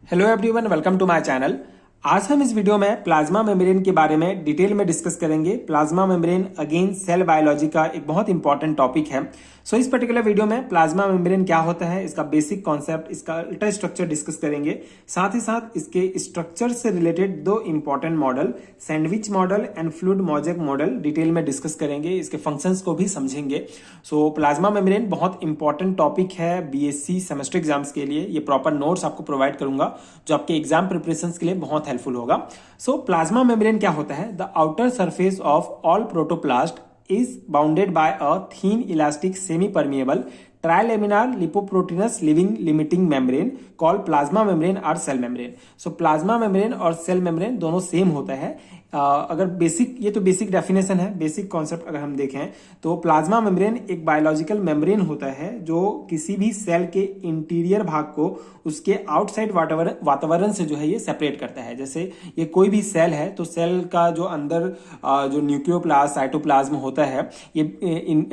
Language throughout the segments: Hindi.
Hello everyone, welcome to my channel. आज हम इस वीडियो में प्लाज्मा मेम्ब्रेन के बारे में डिटेल में डिस्कस करेंगे। Plasma membrane again cell biology का एक बहुत इंपॉर्टेंट टॉपिक है। इस पर्टिकुलर वीडियो में प्लाज्मा मेम्ब्रेन क्या होता है, इसका बेसिक कॉन्सेप्ट, इसका अल्ट्रा स्ट्रक्चर डिस्कस करेंगे। साथ ही साथ इसके स्ट्रक्चर से रिलेटेड दो important model, sandwich model and fluid mosaic model, detail में डिस्कस करेंगे। इसके फंक्शंस को भी समझेंगे। प्लाज्मा मेम्ब्रेन बहुत इंपॉर्टेंट टॉपिक है बीएससी सेमेस्टर एग्जाम्स के लिए। ये प्रॉपर नोट्स आपको प्रोवाइड करूंगा जो आपके एग्जाम प्रिपरेशन के लिए बहुत हेल्पफुल होगा। प्लाज्मा मेम्ब्रेन क्या होता है? The outer surface of all protoplast is bounded by a thin elastic semi-permeable trilaminar lipoproteinous living limiting membrane called plasma membrane or cell membrane. Plasma membrane और सेल मेम्ब्रेन दोनों सेम होता है। अगर बेसिक, ये तो बेसिक डेफिनेशन है, बेसिक कॉन्सेप्ट अगर हम देखें तो प्लाज्मा मेम्ब्रेन एक बायोलॉजिकल मेम्ब्रेन होता है जो किसी भी सेल के इंटीरियर भाग को उसके आउटसाइड वातावरण से जो है ये सेपरेट करता है। जैसे ये कोई भी सेल है तो सेल का जो अंदर जो न्यूक्लियोप्लाज्म साइटोप्लाज्म होता है, ये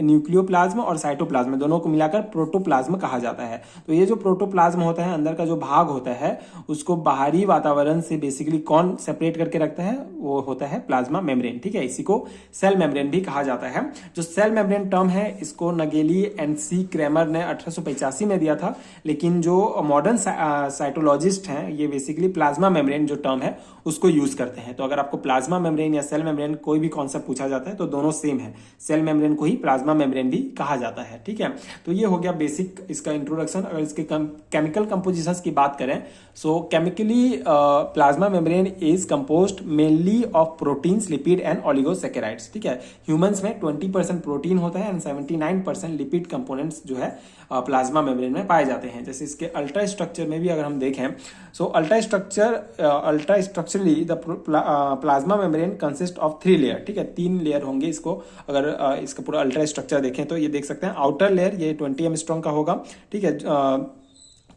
न्यूक्लियोप्लाज्म और साइटोप्लाज्म दोनों को मिलाकर प्रोटोप्लाज्म कहा जाता है। तो ये जो प्रोटोप्लाज्म होता है, अंदर का जो भाग होता है, उसको बाहरी वातावरण से बेसिकली कौन सेपरेट करके रखता है? वो होता है प्लाज्मा मेम्ब्रेन। ठीक है, इसी को सेल मेम्ब्रेन भी कहा जाता है। जो सेल मेम्ब्रेन टर्म है, इसको नगेली एंड सी क्रेमर ने 1885 में दिया था, लेकिन जो मॉडर्न साइटोलॉजिस्ट हैं ये बेसिकली प्लाज्मा मेम्ब्रेन जो टर्म है उसको यूज करते हैं। तो अगर आपको प्लाज्मा मेम्ब्रेन या सेल मेम्ब्रेन कोई भी कॉन्सेप्ट पूछा जाता है तो दोनों सेम है। सेल मेम्ब्रेन को ही प्लाज्मा मेम्ब्रेन भी कहा जाता है। ठीक है, तो ये हो गया बेसिक इसका इंट्रोडक्शन। अगर इसके केमिकल कंपोजिशंस की बात करें, chemically plasma membrane is composed mainly of proteins, lipid and oligosaccharides. ठीक है, ह्यूमंस में 20% प्रोटीन होता है एंड 79% लिपिड कंपोनेंट्स जो है प्लाज्मा मेम्ब्रेन में पाए जाते हैं। जैसे इसके अल्ट्रा स्ट्रक्चर में भी अगर हम देखें, ultra structurally the plasma membrane consist of 3 layer. ठीक है, 3 लेयर होंगे। इसको अगर इसका पूरा अल्ट्रा स्ट्रक्चर देखें तो ये देख सकते हैं। आउटर लेयर ये 20 एंगस्ट्रॉम का होगा। ठीक है,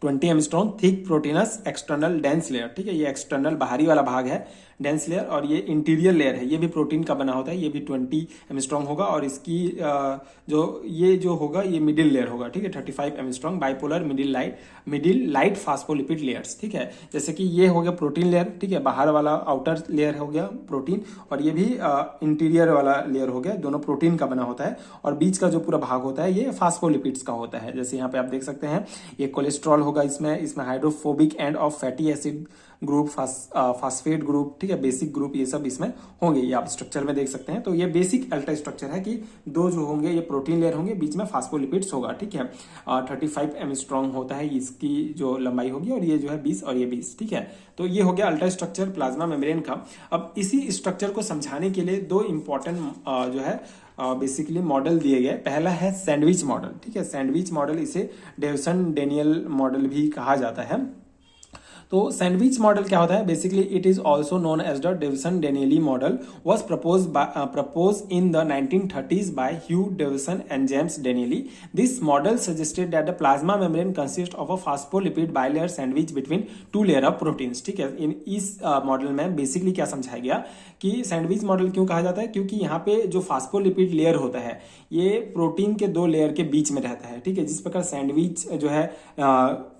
20 angstrom thick proteins external dense layer. ठीक है, ये एक्सटर्नल बाहरी वाला भाग है, डेंस लेयर। और ये इंटीरियर लेयर है, ये भी प्रोटीन का बना होता है, ये भी 20 एंगस्ट्रॉम होगा। और इसकी जो होगा ये मिडिल लेयर होगा। ठीक है, 35 angstrom bipolar middle light phospholipid layers. ठीक है, जैसे कि ये हो गया प्रोटीन लेयर। ठीक है, बाहर वाला आउटर लेयर हो गया प्रोटीन, और ये भी इंटीरियर वाला लेयर हो गया, दोनों प्रोटीन का बना होता है। और बीच का जो पूरा भाग होता है ये फास्फोलिपिड्स का होता है। जैसे यहाँ पे आप देख सकते हैं, ये कोलेस्ट्रॉल होगा, इसमें hydrophobic end of fatty acid group, phosphate group, ठीक है, बेसिक ग्रुप, ये सब इसमें होंगे। ये आप स्ट्रक्चर में देख सकते हैं। तो ये बेसिक अल्ट्रा स्ट्रक्चर है कि दो जो होंगे ये प्रोटीन लेयर होंगे, बीच में फास्फोलिपिड्स होगा। ठीक है, 35 एंगस्ट्रॉम होता है इसकी जो लंबाई होगी, और ये जो है 20 और ये 20। ठीक है, तो ये हो गया अल्ट्रा स्ट्रक्चर प्लाज्मा मेम्ब्रेन का। अब इसी स्ट्रक्चर को समझाने के लिए दो इंपॉर्टेंट जो है बेसिकली मॉडल दिए गए। पहला है सैंडविच मॉडल। ठीक है, सैंडविच मॉडल, इसे डेविसन डेनियल मॉडल भी कहा जाता है। तो सैंडविच मॉडल क्या होता है? Basically it is also known as the Davson Danielli model, was propose in the 1930s by Hugh Davson and James Danielli. This model suggested that the plasma membrane consist of a phospholipid bilayer sandwich between 2 layer of proteins. ठीक है, इस मॉडल में बेसिकली क्या समझाया गया कि सैंडविच मॉडल क्यों कहा जाता है? क्योंकि यहाँ पे जो फास्फोलिपिड लेयर होता है ये प्रोटीन के 2 लेयर के बीच में रहता है। ठीक है, जिस प्रकार सैंडविच जो है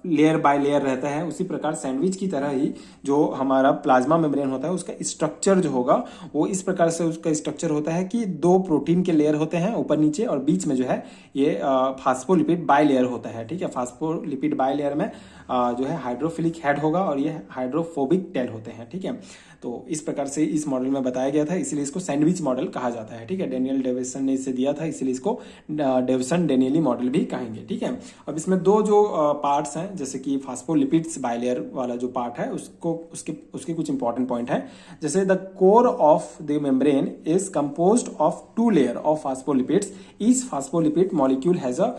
लेयर बाय लेयर रहता है, उसी प्रकार सैंडविच की तरह ही जो हमारा प्लाज्मा मेम्ब्रेन होता है उसका स्ट्रक्चर जो होगा वो इस प्रकार से उसका स्ट्रक्चर होता है कि 2 प्रोटीन के लेयर होते हैं ऊपर नीचे, और बीच में जो है ये फास्फोलिपिड बाय लेयर होता है। ठीक है, फास्फोलिपिड बाय लेयर में जो है हाइड्रोफिलिक हेड होगा और ये हाइड्रोफोबिक टेल होते हैं। ठीक है, तो इस प्रकार से इस मॉडल में बताया गया था, इसीलिए इसको सैंडविच मॉडल कहा जाता है। ठीक है, डेनियल डेविसन ने इसे दिया था, इसीलिए इसको डेविसन डेनियली मॉडल भी कहेंगे। ठीक है, अब इसमें दो जो पार्ट्स हैं, जैसे कि फास्फोलिपिड्स बाइलेयर वाला जो पार्ट है उसके कुछ इंपॉर्टेंट पॉइंट है। जैसे the core of the membrane is composed of 2 layer of phospholipids. Each phospholipid molecule has a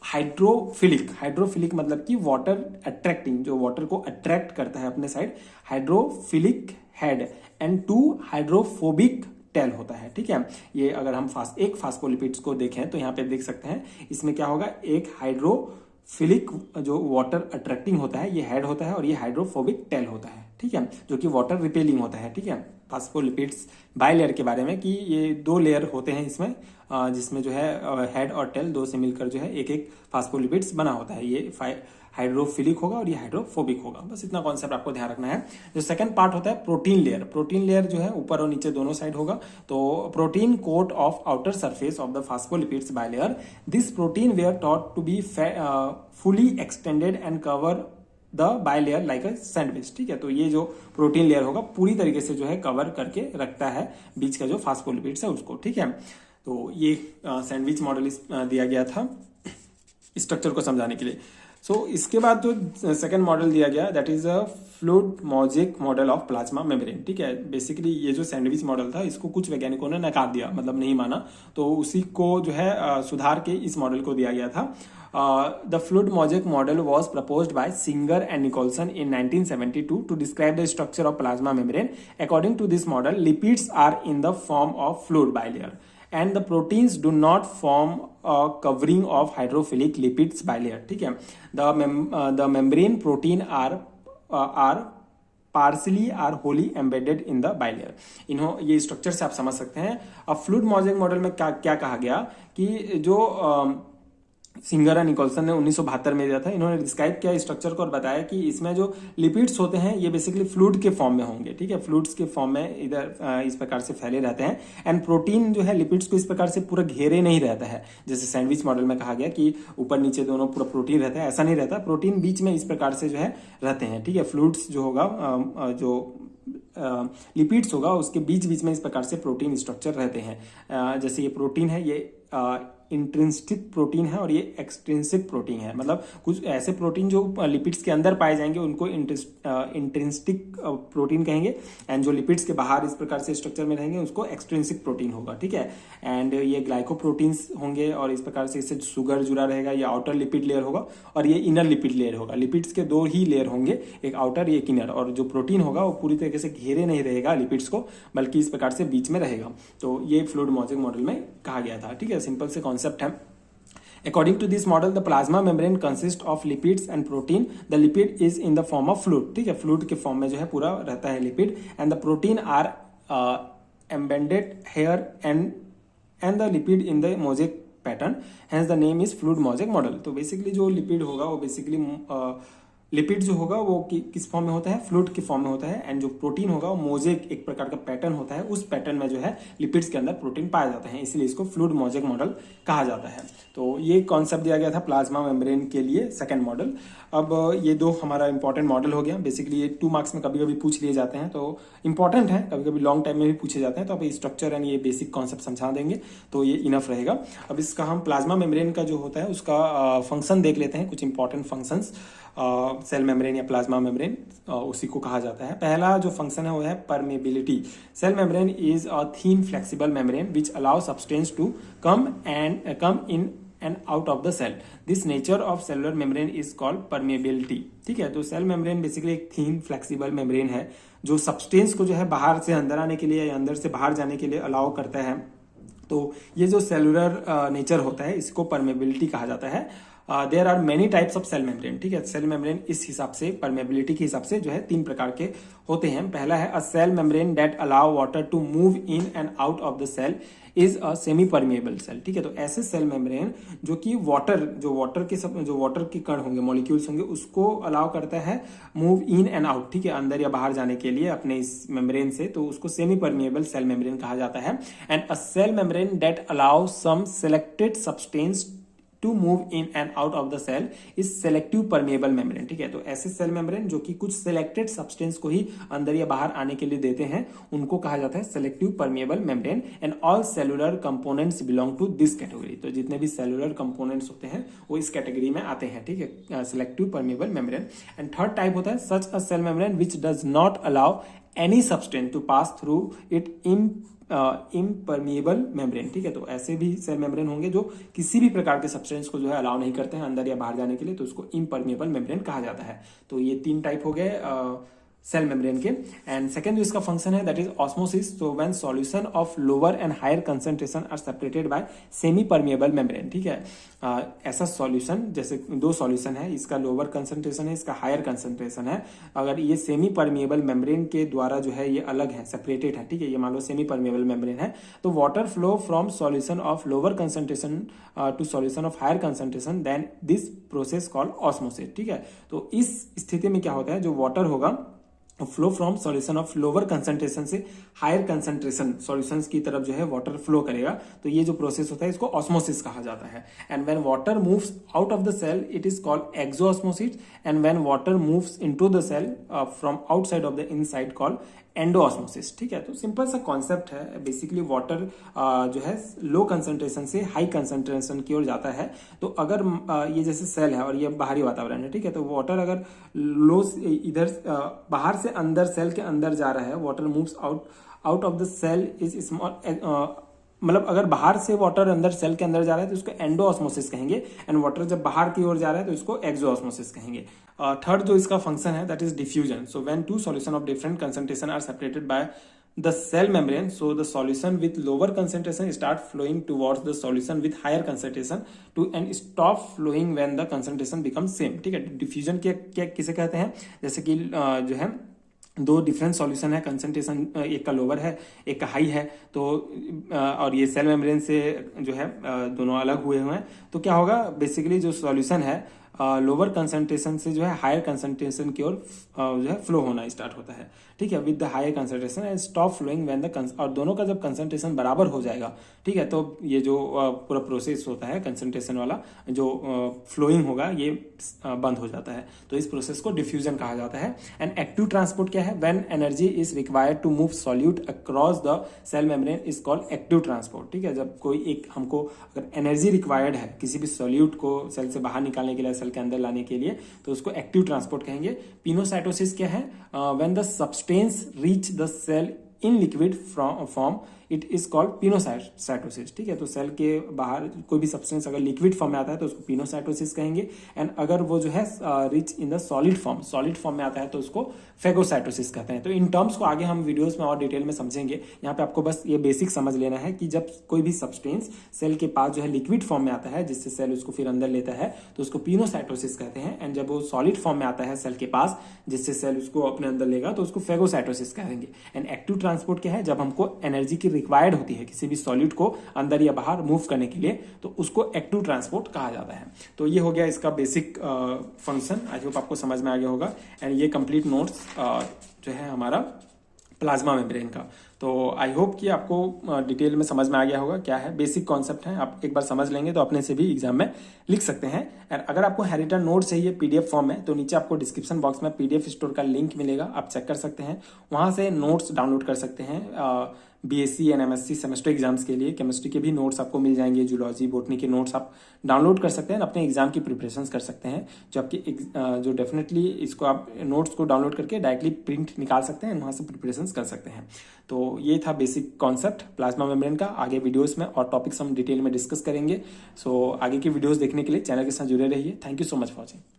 hydrophilic मतलब कि वाटर अट्रैक्टिंग, जो वाटर को अट्रैक्ट करता है अपने side, hydrophilic head and 2 hydrophobic tell होता है। ठीक है, ये अगर हम एक फास्फोलिपिड्स को देखें तो यहाँ पे देख सकते हैं, इसमें क्या होगा, एक हाइड्रोफिलिक जो वाटर अट्रैक्टिंग होता है ये हेड होता है, और ये हाइड्रोफोबिक टेल होता है। ठीक है, जो कि वाटर रिपेलिंग होता है। ठीक है, फास्फोलिपिड्स बाइलेयर के बारे में कि ये 2 लेयर होते हैं इसमें, जिसमें जो है हेड और टेल 2 से मिलकर जो है एक फास्फोलिपिड्स बना होता है। ये हाइड्रोफिलिक होगा और ये हाइड्रोफोबिक होगा। बस इतना कॉन्सेप्ट आपको ध्यान रखना है। जो सेकंड पार्ट होता है प्रोटीन लेयर, प्रोटीन लेयर जो है ऊपर और नीचे दोनों साइड होगा। तो protein coat of outer surface of the phospholipids bilayer, this protein were thought to be fully extended and cover the bilayer like a sandwich. ठीक है, तो ये जो प्रोटीन लेयर होगा पूरी तरीके से जो है कवर करके रखता है बीच का जो फास्फोलिपिड्स है उसको। ठीक है, तो ये सैंडविच मॉडल दिया गया था स्ट्रक्चर को समझाने के लिए। सो इसके बाद जो सेकंड मॉडल दिया गया that is a fluid मॉजिक model of plasma membrane. ठीक है, बेसिकली ये जो सैंडविच मॉडल था इसको कुछ वैज्ञानिकों ने नकार दिया, मतलब नहीं माना, तो उसी को जो है सुधार के इस मॉडल को दिया गया था। The fluid Mosaik model was proposed by Singer and Nicholson in 1972 to describe the structure of plasma membrane. According to this model, lipids are in the form of fluid bilayer, and the proteins do not form a covering of hydrophilic lipids bilayer. ठीक है, the membrane protein are partially are wholly embedded in the bilayer. ये स्ट्रक्चर से आप समझ सकते हैं। अब फ्लूइड मोज़ेक मॉडल में क्या कहा गया कि जो सिंगर और निकोलसन ने 1972 में दिया था, इन्होंने डिस्क्राइब किया स्ट्रक्चर को और बताया कि इसमें जो लिपिड्स होते हैं ये बेसिकली फ्लूइड के फॉर्म में होंगे। ठीक है, फ्लूइड्स के फॉर्म में इधर इस प्रकार से फैले रहते हैं, एंड प्रोटीन जो है लिपिड्स को इस प्रकार से पूरा घेरे नहीं रहता है जैसे सैंडविच मॉडल में कहा गया कि ऊपर नीचे दोनों पूरा प्रोटीन रहता है, ऐसा नहीं रहता। प्रोटीन बीच में इस प्रकार से जो है रहते हैं। ठीक है, फ्लूइड्स जो होगा जो लिपिड्स होगा उसके बीच बीच में इस प्रकार से प्रोटीन स्ट्रक्चर रहते हैं। जैसे ये प्रोटीन है, ये इंट्रिंसिक प्रोटीन है और ये एक्सट्रिंसिक प्रोटीन है। मतलब कुछ ऐसे प्रोटीन जो लिपिड्स के अंदर पाए जाएंगे उनको इंट्रिंसिक प्रोटीन कहेंगे, एंड जो लिपिड्स के बाहर इस प्रकार से स्ट्रक्चर में रहेंगे उसको एक्सट्रिंसिक प्रोटीन होगा। ठीक है, एंड ये ग्लाइकोप्रोटीन्स होंगे और इस प्रकार से इससे शुगर जुड़ा रहेगा। ये आउटर लिपिड लेयर होगा और ये इनर लिपिड लेयर होगा। लिपिड्स के दो ही लेयर होंगे, एक आउटर एक इनर, और जो प्रोटीन होगा वो पूरी तरीके से घेरे नहीं रहेगा लिपिड्स को, बल्कि इस प्रकार से बीच में रहेगा। तो ये फ्लूइड मोज़ेक मॉडल में कहा गया था। ठीक है, सिंपल से कॉन्सेप्ट है। According to this model, the plasma membrane consists of lipids and protein. The lipid is in the form of fluid. ठीक है, फ्लूइड के फॉर्म में जो है पूरा रहता है lipid, and the protein are embedded here and the lipid in the mosaic pattern. Hence the name is fluid mosaic model. तो बेसिकली जो लिपिड होगा वो बेसिकली लिपिड जो होगा वो किस फॉर्म में होता है, फ्लूइड के फॉर्म में होता है, एंड जो प्रोटीन होगा वो मोज़ेक एक प्रकार का पैटर्न होता है, उस पैटर्न में जो है लिपिड्स के अंदर प्रोटीन पाए जाते हैं, इसलिए इसको फ्लूइड मोज़ेक मॉडल कहा जाता है। तो ये कॉन्सेप्ट दिया गया था प्लाज्मा मेम्ब्रेन के लिए सेकंड मॉडल। अब ये दो हमारा इंपॉर्टेंट मॉडल हो गया। बेसिकली ये 2 मार्क्स में कभी कभी पूछ लिए जाते हैं, तो इंपॉर्टेंट है, कभी कभी लॉन्ग टाइम में भी पूछे जाते हैं। तो अब स्ट्रक्चर एंड ये बेसिक कॉन्सेप्ट समझा देंगे तो ये इनफ रहेगा। अब इसका हम प्लाज्मा मेम्ब्रेन का जो होता है उसका फंक्शन देख लेते हैं, कुछ इंपॉर्टेंट फंक्शंस। सेल मेम्ब्रेन या प्लाज्मा मेम्ब्रेन उसी को कहा जाता है। पहला जो फंक्शन है वो है permeability. Cell membrane is a thin flexible membrane which allow substance to come in and out of the cell. This nature of cellular membrane is called permeability. ठीक है, तो सेल मेम्ब्रेन बेसिकली एक थीन फ्लेक्सिबल मेम्ब्रेन है जो सब्सटेंस को जो है बाहर से अंदर आने के लिए या अंदर से बाहर जाने के लिए अलाउ करता है। तो ये जो सेलुलर नेचर होता है इसको परमेबिलिटी कहा जाता है। There are many types of cell membrane. ठीक है, सेल मेम्ब्रेन इस हिसाब से परमेबिलिटी के हिसाब से जो है 3 प्रकार के होते हैं। पहला है a cell membrane that allow water to move in and out of the cell is a semi permeable cell. ठीक है, तो ऐसे सेल मेम्ब्रेन जो कि वाटर के कण होंगे, मॉलिक्यूल्स होंगे, उसको अलाउ करता है मूव इन एंड आउट। ठीक है, अंदर या बाहर जाने के लिए अपने इस मेम्ब्रेन से, तो उसको सेमी परमेबल सेल मेम्ब्रेन कहा जाता है। And a cell membrane that allow some selected substance to move in and out of the cell is selective permeable membrane. ठीक है, तो ऐसे सेल मेम्ब्रेन जो कि कुछ सिलेक्टेड सब्सटेंस को ही अंदर या बाहर आने के लिए देते हैं उनको कहा जाता है selective permeable membrane. And all cellular components belong to this category. तो जितने भी सेलुलर कंपोनेंट्स होते हैं वो इस कैटेगरी में आते हैं। ठीक है, selective permeable membrane. And third type होता है such a cell membrane which does not allow any substance to pass through it impermeable membrane. ठीक है, तो ऐसे भी सेल मेम्ब्रेन होंगे जो किसी भी प्रकार के सब्सटेंस को जो है अलाउ नहीं करते हैं अंदर या बाहर जाने के लिए, तो उसको इम्परमिएबल मेम्ब्रेन कहा जाता है। तो ये 3 टाइप हो गए सेल मेम्ब्रेन के। एंड सेकंड जो इसका फंक्शन है that is osmosis. So when solution of lower and higher concentration are separated by semi permeable membrane, ठीक है। ऐसा सॉल्यूशन, जैसे दो सॉल्यूशन है, इसका लोअर कंसंट्रेशन है, इसका हायर कंसंट्रेशन है, अगर ये सेमी परमिएबल मेम्ब्रेन के द्वारा जो है ये अलग है, सेपरेटेड है, ठीक है, ये मान लो सेमी परमिएबल मेम्ब्रेन है, तो water flow from solution of lower concentration to solution of higher concentration, then this process called osmosis, ठीक है। तो इस स्थिति में क्या होता है, जो वाटर होगा flow from solution of lower concentration से हायर कंसंट्रेशन सॉल्यूशंस की तरफ जो है वाटर फ्लो करेगा, तो ये जो प्रोसेस होता है इसको ऑस्मोसिस कहा जाता है। And when water moves out of the cell it is called exosmosis, and when water moves into the cell from outside of the inside called endosmosis, ठीक है। तो सिंपल सा कॉन्सेप्ट है, बेसिकली वाटर जो है लो कंसंट्रेशन से हाई कंसंट्रेशन की ओर जाता है। तो अगर ये जैसे सेल है और ये बाहरी वातावरण है, ठीक है, तो वाटर अगर लो इधर बाहर से अंदर सेल के अंदर जा रहा है, water moves out of the cell is small, मतलब अगर बाहर से वाटर अंदर सेल के अंदर जा रहा है तो इसको एंडोऑस्मोसिस कहेंगे, एंड वाटर जब बाहर की ओर जा रहा है तो इसको एक्सोऑस्मोसिस कहेंगे। थर्ड जो इसका फंक्शन है that is diffusion. So when two solution of different concentration are separated by the cell membrane, so the solution with lower concentration start flowing towards the solution with higher concentration to and stop flowing when the concentration becomes same, ठीक है। डिफ्यूजन क्या किसे कहते हैं, जैसे कि जो है दो डिफरेंट सॉल्यूशन है, कंसंट्रेशन एक का लोअर है एक का हाई है, तो और ये सेल मेम्ब्रेन से जो है दोनों अलग हुए हैं, तो क्या होगा, बेसिकली जो सॉल्यूशन है लोअर कंसंट्रेशन से जो है हायर कंसंट्रेशन की ओर जो है फ्लो होना स्टार्ट होता है, ठीक है, with the higher concentration and stop flowing when the, और दोनों का जब कंसंट्रेशन बराबर हो जाएगा, ठीक है, तो ये जो पूरा प्रोसेस होता है कंसंट्रेशन वाला जो फ्लोइंग होगा ये बंद हो जाता है, तो इस प्रोसेस को डिफ्यूजन कहा जाता है। एंड एक्टिव ट्रांसपोर्ट क्या है, when energy is required to move solute across the cell membrane is called active transport, ठीक है। जब कोई एक हमको अगर एनर्जी रिक्वायर्ड है किसी भी सॉल्यूट को सेल से बाहर निकालने के लिए, सेल के अंदर लाने के लिए, तो उसको एक्टिव ट्रांसपोर्ट कहेंगे। पिनोसाइटोसिस क्या है, when the substance reach the cell in liquid form it is called pinocytosis, ठीक है। तो सेल के बाहर कोई भी सब्सटेंस अगर लिक्विड फॉर्म में आता है तो उसको पिनोसाइटोसिस कहेंगे, एंड अगर वो जो है rich in the solid form में आता है तो उसको फेगोसाइटोसिस कहते हैं। तो इन टर्म्स को आगे हम वीडियोस में और डिटेल में समझेंगे, यहाँ पे आपको बस ये बेसिक समझ लेना है कि जब कोई भी सब्सटेंस सेल के पास जो है लिक्विड फॉर्म में आता है जिससे सेल उसको फिर अंदर लेता है तो उसको पिनोसाइटोसिस कहते हैं, एंड जब वो सॉलिड फॉर्म में आता है सेल के पास जिससे सेल उसको अपने अंदर लेगा तो उसको फेगोसाइटोसिस कहेंगे। एंड एक्टिव ट्रांसपोर्ट क्या है, जब हमको एनर्जी की रिक्वायर्ड होती है किसी भी सॉलिड को अंदर या बाहर मूव करने के लिए तो उसको एक्टिव ट्रांसपोर्ट कहा जाता है। तो ये हो गया इसका बेसिक फंक्शन, आई होप आपको समझ में आ गया होगा। एंड ये कंप्लीट नोट्स जो है हमारा प्लाज्मा मेम्ब्रेन का, तो आई होप कि आपको डिटेल में समझ में आ गया होगा क्या है, बेसिक कॉन्सेप्ट है, आप एक बार समझ लेंगे तो अपने से भी एग्जाम में लिख सकते हैं। और अगर आपको हेरिटेज नोट चाहिए पीडीएफ फॉर्म में तो नीचे आपको डिस्क्रिप्शन बॉक्स में पीडीएफ स्टोर का लिंक मिलेगा, आप चेक कर सकते हैं, वहां से नोट्स डाउनलोड कर सकते हैं। BSc and MSc semester exams के लिए केमिस्ट्री के भी नोट्स आपको मिल जाएंगे, जूलॉजी बॉटनी के नोट्स आप डाउनलोड कर सकते हैं, अपने एग्जाम की प्रिपरेशन कर सकते हैं, जो आपकी जो डेफिनेटली इसको आप नोट्स को डाउनलोड करके डायरेक्टली प्रिंट निकाल सकते हैं, वहां से प्रिपरेशन कर सकते हैं। तो ये था बेसिक कॉन्सेप्ट प्लाज्मा मेम्ब्रेन का। आगे वीडियोस में और टॉपिक्स हम डिटेल में डिस्कस करेंगे। सो आगे की वीडियोस देखने के लिए चैनल के साथ जुड़े रहिए। Thank you so much for watching.